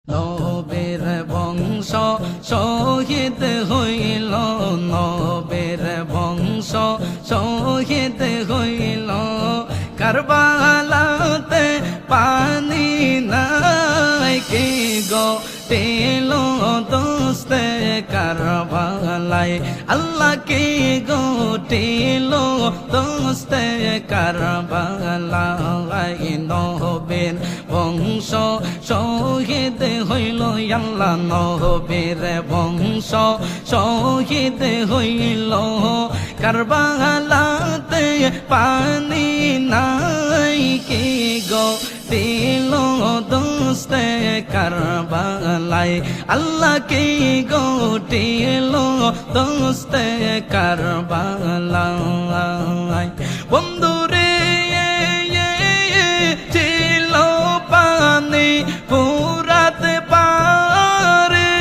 নবের বংশ শহীদ হইল, নবের বংশ শহীদ হইল। কারবালাতে পানি নাই, কে গো তেল দোস্তে কারবালায়। আল্লাহ কে গো তেল দোস্তে কারবালায়। নবের বংশ শহীদ হইল, আল্লাহ নবের বংশ শহীদ হইল। কারবালাতে পানি নাই, কে গো তেল দোস্তে কারবালায়। আল্লাহ কে গো তেল দোস্তে কারবালায়। বন্ধুরে ছিল পানি পুরাতে পারে,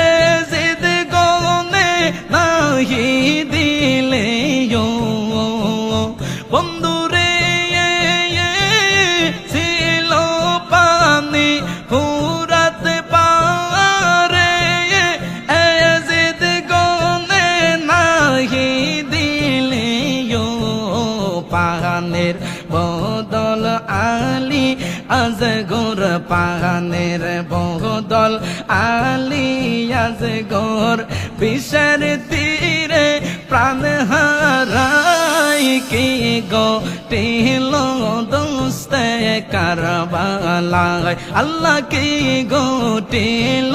এজিদ গনে নাহি দিলে। বন্ধুরে ছিল পানি পুরাতে পারে, এজিদ গনে নাহি দিলে। পাহানের বদল আলী আজগর, পাহানের বদল আলী আজগর। বিষের তীরে প্রাণ হারাই, কে গো তেল দোস্তে কারবালায়। আল্লাহ কে গো তেল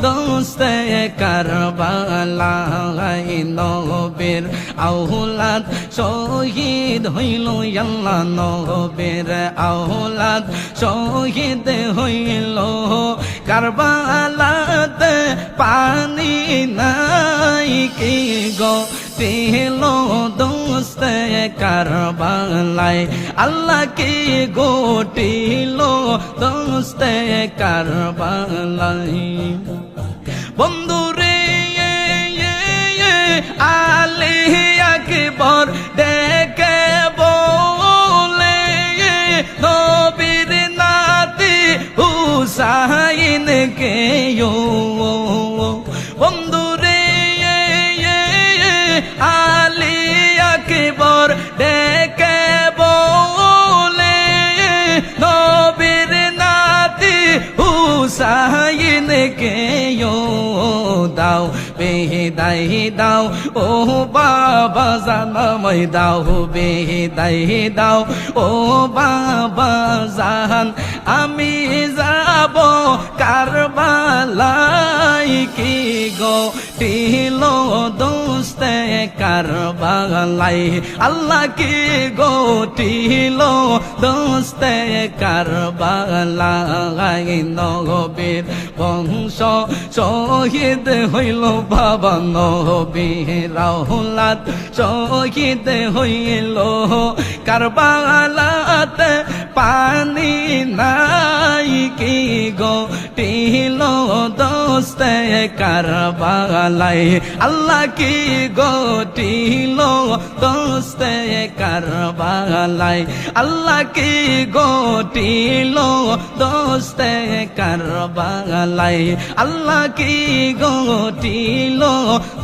দোস্তে কারবালায়। নবের আওলাদ শহীদ হইল, আল্লাহ নবের আওলাদ শহীদ হইল। কারবালাতে পানি নাই, কে গো তেল দোস্তে কারবালায়। আল্লাহ কে গো তেল দোস্তে কারবালায়। বন্ধুরে আলী আকবর ডেকে বলে, নবীর নাতি হুসাইন কে। বন্ধুরে আলী আকবর ডেকে বলে, নবীর নাতি হুসাইন কে। দাও বেদাই দাও ও বাবা জানামাই, দাও বেদাই দাও ও বাবা জান। আমি যাব কারবালায়, কি গো তেল দোস্তে কারবালায়। আল্লাহ কি গো তেল দোস্তে কারবালায়। নবের বংশ শহীদ হইল, বাবা নবীর আওলাদ শহীদ হইল। কারবালাতে পানি নাই, কি গো তেল দোস্তে কারবালায়। আল্লাহ কি গো তেল দোস্তে কারবালায়। আল্লাহ কি গো তেল দোস্তে কারবালায়। আল্লাহ কি গো তেল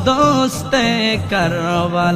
দোস্তে কারবালায়।